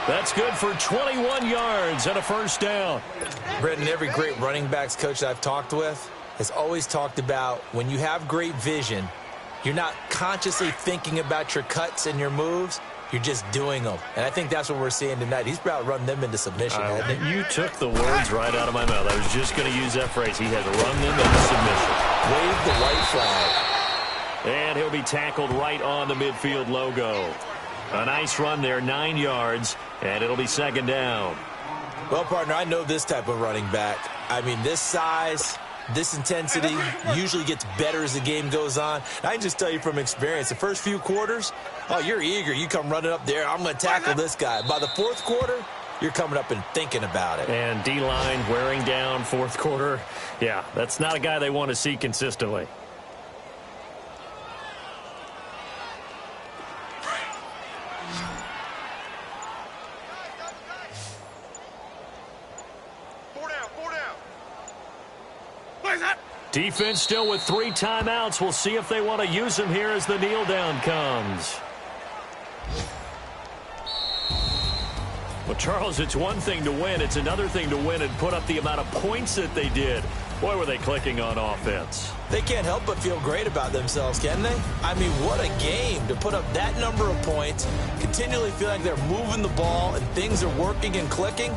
That's good for 21 yards and a first down.
Brendan, every great running backs coach that I've talked with has always talked about when you have great vision, you're not consciously thinking about your cuts and your moves. You're just doing them. And I think that's what we're seeing tonight. He's about to run them into submission, hasn't he?
You took the words right out of my mouth. I was just going to use that phrase. He has run them into submission.
Wave the white flag.
And he'll be tackled right on the midfield logo. A nice run there, 9 yards, and it'll be second down.
Well, partner, I know this type of running back. I mean, this size, this intensity usually gets better as the game goes on. I can just tell you from experience, the first few quarters, oh, you're eager. You come running up there. I'm going to tackle this guy. By the fourth quarter, you're coming up and thinking about it.
And D-line wearing down fourth quarter. Yeah, that's not a guy they want to see consistently. Defense still with 3 timeouts. We'll see if they want to use them here as the kneel down comes. Well, Charles, it's one thing to win. It's another thing to win and put up the amount of points that they did. Boy, were they clicking on offense.
They can't help but feel great about themselves, can they? I mean, what a game to put up that number of points, continually feel like they're moving the ball and things are working and clicking.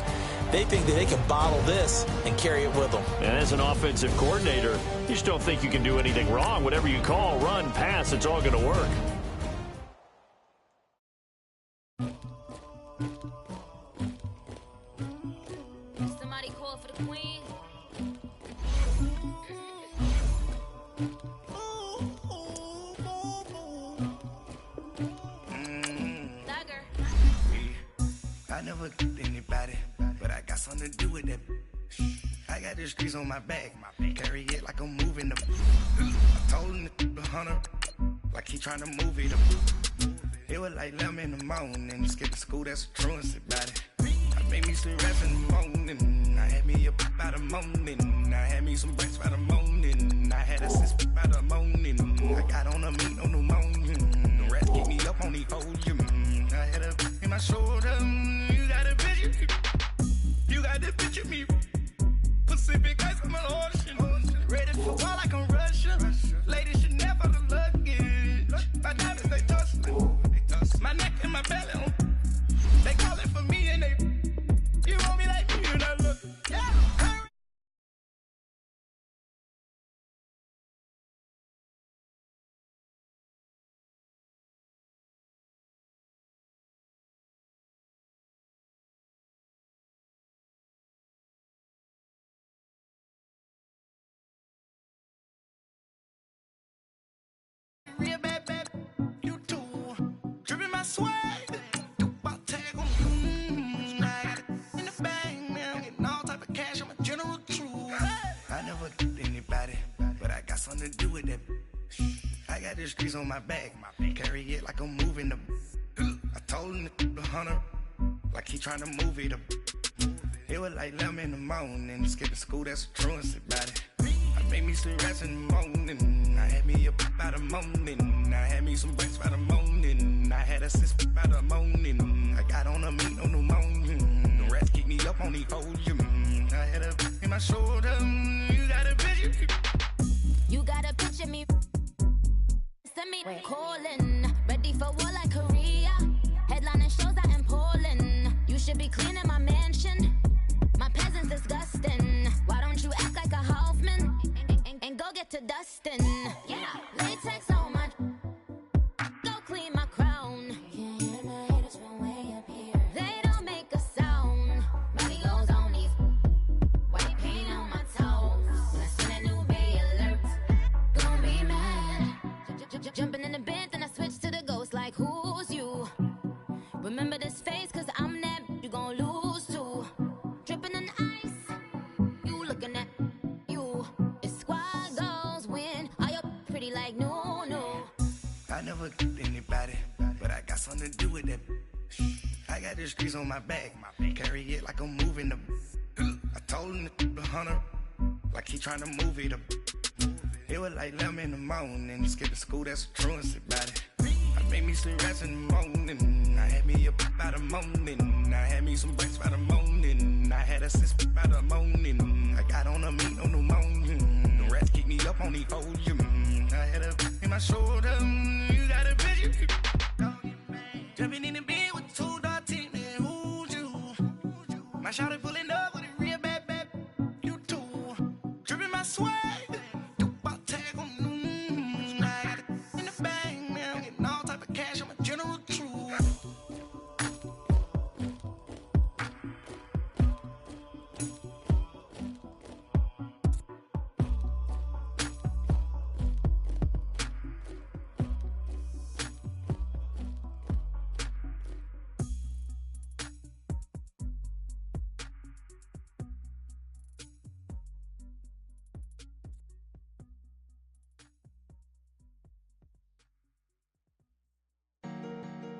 They think that they can bottle this and carry it with them.
And as an offensive coordinator, you just don't think you can do anything wrong. Whatever you call, run, pass, it's all going to work.
Somebody call for the queen.
I never get anybody, but I got something to do with that the streets on my back. Carry it like I'm moving them. I told him the hunter, like he trying to move it up. It was like 11 in the morning. Skip to school, that's a truancy about it. I made me some rest in the morning. I had me a pop by the morning. I had me some breaks by the morning. I had a sis by the morning. I got on a meat, no pneumonia. The rats keep me up on the folium. I had a in my shoulder. You got a picture me. You got the picture me. Pacific ice, I'm an ocean. Ready for war like I'm Russia. Ladies should never the luggage. My diamonds, they tussling. My neck and my belly. They call it for me and they. You want me like me and I look. Yeah. Real bad, bad, you too. Dripping my swag. Do my tag on. I got it in the bag now. Getting all type of cash. I'm a general true. I never did anybody, but I got something to do with that. I got the streets on my back. Carry it like I'm moving them. I told him the hunter, like he trying to move it up. It was like 11 in the morning. Skip to school, that's a truancy about it. I made me some rest in the morning. I had me a pop by the morning. I had me some breaks by the morning. I had a sis by the morning. I got on a meat, no pneumonia. The rats keep me up on the folium. I had a in my shoulder. You got a picture.
You got a picture me. Send me calling. Ready for war like Korea. Headlining shows out in Poland. You should be cleaning my mansion. My peasants disgusting. Why don't you act like a Hoffman and go get to dustin'? Yeah, latex on my. Go clean my crown. Can't hear the haters from way up here. They don't make a sound. Money goes on these. White paint on my toes. When I send a new bay alert, gonna be mad. Jumping in the bed, then I switch to the ghost like who's you? Remember this face, cause I'm that you gon' lose too. Dripping in ice, you looking at you. It's squad goals win. Are you pretty like no, no?
I never did anybody, but I got something to do with that. I got the streets on my back. Carry it like I'm moving them. I told him the hunter, like he trying to move it up. It was like 11 in the morning. Skip to school, that's a truancy about it. I made me some rest in the morning. I had me a pop by the morning. I had me some breaks by the morning. I had a sis by the morning. I got on a meat, no pneumonia. The rats keep me up on the folium. I had a in my shoulder. You got a picture. Jumping in the bed with 2 dark teeth, man. Who's you? My shawty pulling up with a real bad, bad. You too. Dripping my swag. Do my tag on. I got it in the bag now. Getting all type of cash. I'm a general true.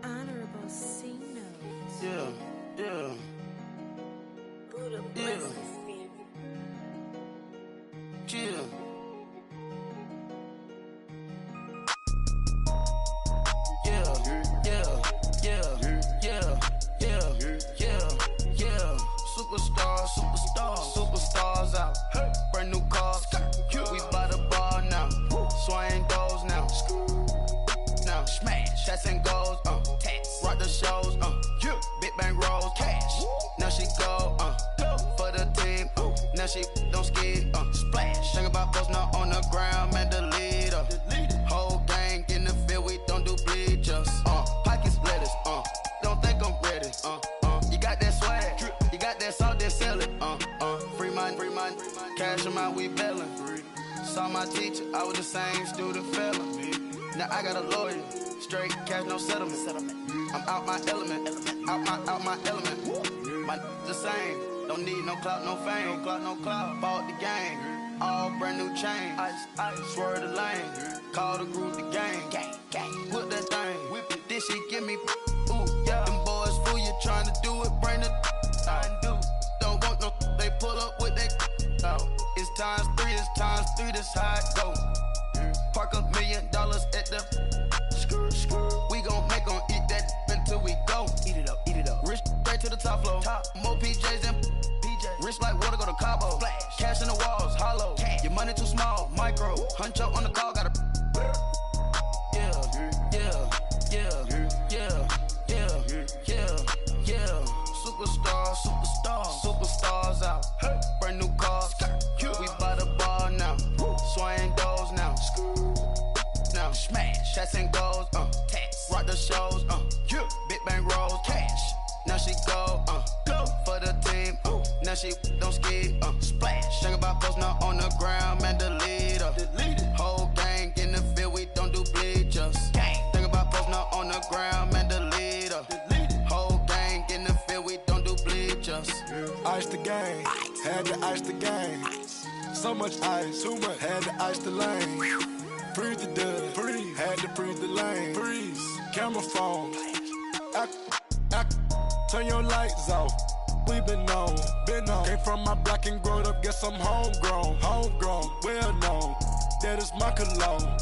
Honorable C notes.
Yeah, yeah,
Buddha
yeah,
blesses me.
yeah. Superstars out. Brand new cars. We by the bar now. Swaying goals now. Now smash. Shots and goals. Rock the shows. Big bang rolls. Cash. Now she go. For the team. Now she don't ski. Splash. Think about posting up on the ground. Man, the leader. Whole gang in the field. We don't do bleachers. Pockets lettuce. Don't think I'm ready. You got that swag. You got that salt, then sell it. Free mind. Cash amount, we bailing. Saw my teacher, I was the same student fella. Now I got a lawyer. Straight cash, no settlement. I'm out my element. Out my element. My the same. Don't need no clout, no fame. No clout, no clout. Bought the game. All brand new chain. Ice, swerve the lane. Call the group the gang. Whip that thing. Whip it. This shit give me. Ooh, yeah. Them boys fool you trying to do it. Bring the don't want no. They pull up with that. It's times 3. It's times 3. This how it go. Park $1 million at the. We gon' make 'em eat that until we go. Eat it up, eat it up. Rich straight to the top floor. More PJs than PJs. Rich like water, go to Cabo. Flash. Cash in the walls, hollow. Cash. Your money too small, micro. Huncho on the call, gotta. Yeah. Superstars out. Hey. Brand new cars. We by the bar now. Swing doors now. Now smash. Shots and goals. Tax. Rock the shows. Big bang rolls. Cash. Now she go. Go for the team. Now she don't ski. Splash. Think about post now on the ground. Man, delete her. Whole gang in the field. We don't do bleachers. Think about post now on the ground. Man, delete her. Whole gang in the field. We don't do bleachers.
Ice the game. Had to ice the game. So much ice. Too much. Had to ice the lane. Freeze the dud. Freeze. Had to freeze the lane. Freeze. Camera phone. Turn your lights off. We been on. Came from my block and growed up. Guess I'm homegrown. Well known. That is my cologne.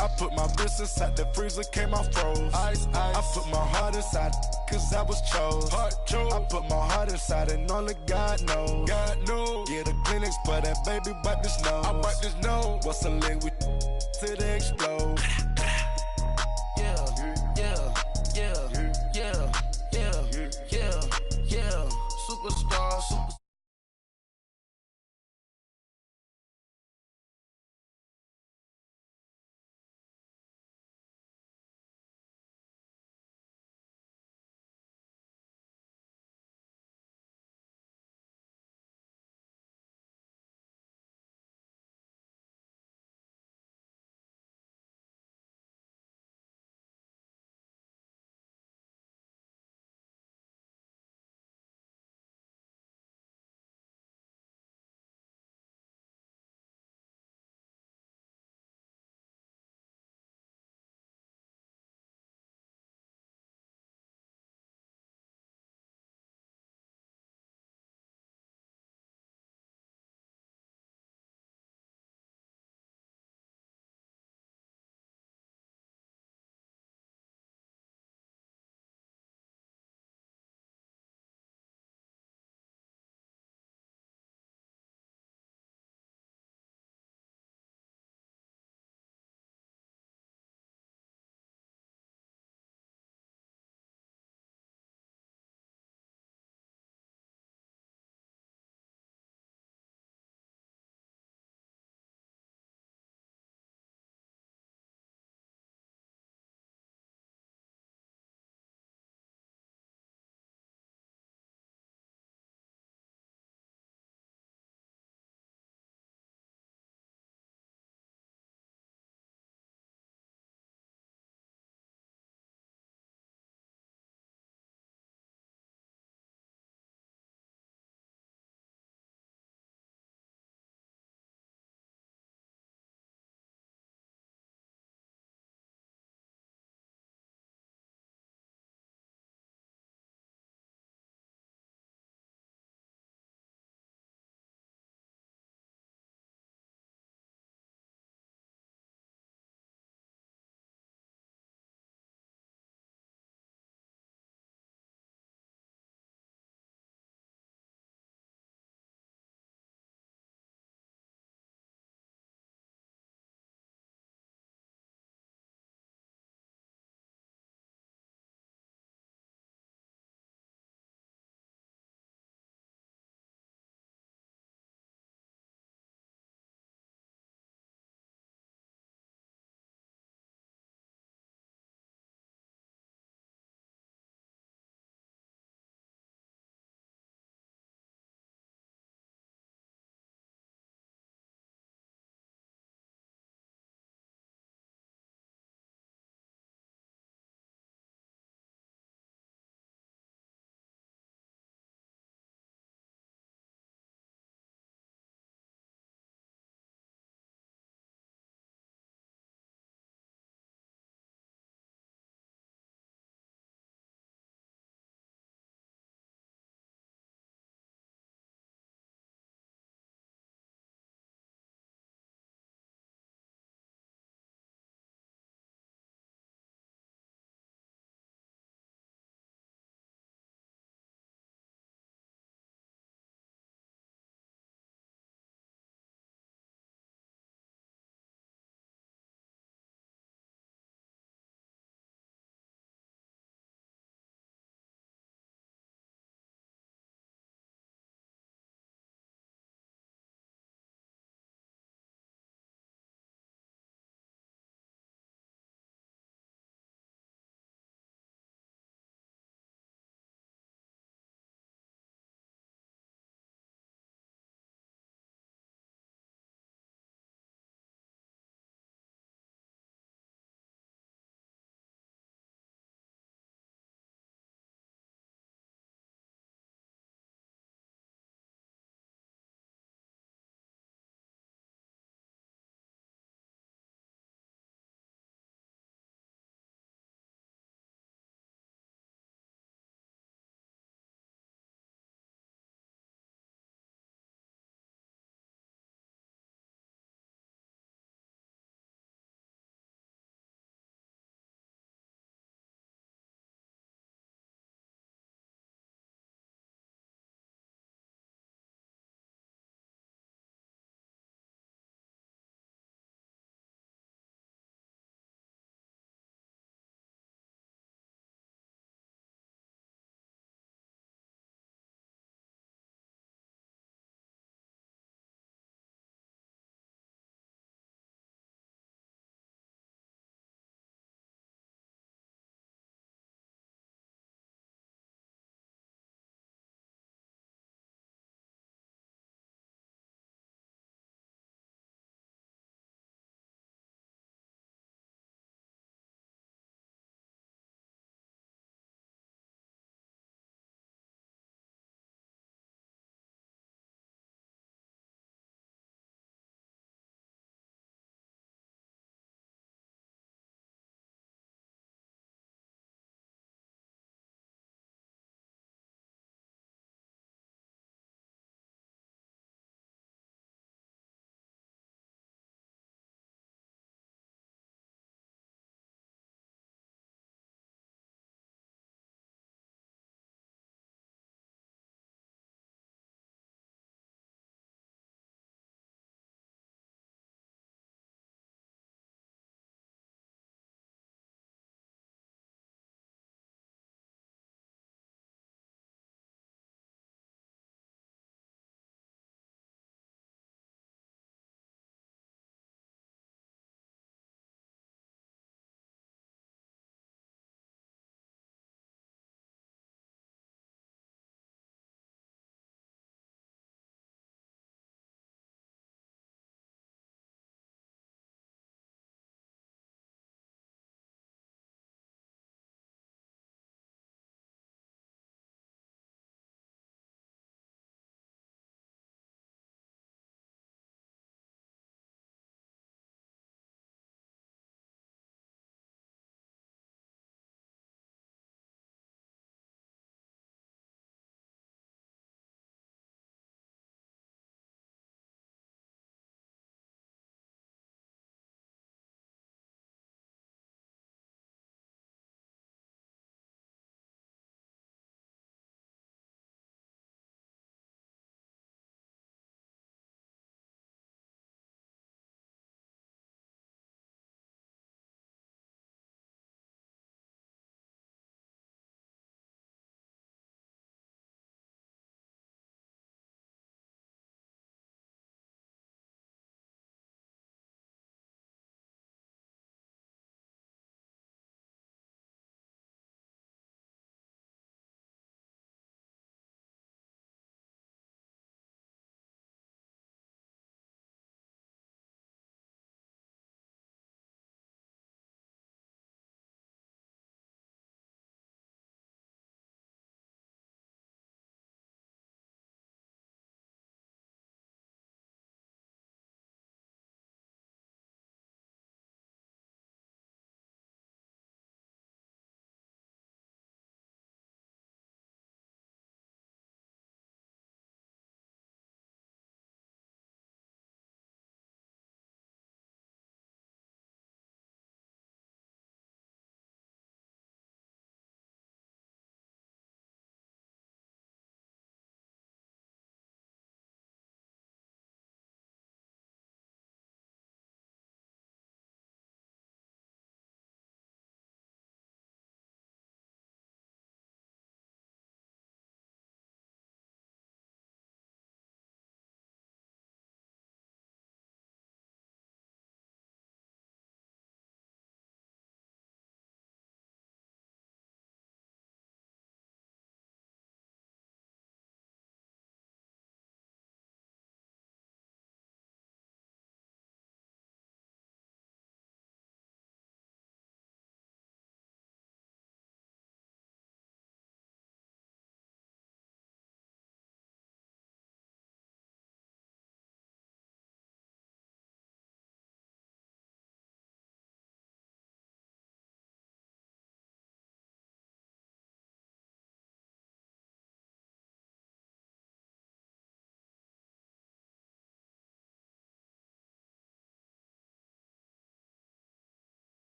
I put my wrist inside the freezer, came out froze. Ice. I put my heart inside, cause I was chose. I put my heart inside and only God knows. Get a clinics, but that baby wipe this nose. I wipe this nose. What's a link with till they explode? Yeah. Superstar.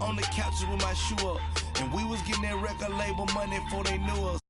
on the couches with my shoe up. And we was getting that record label money before they knew us.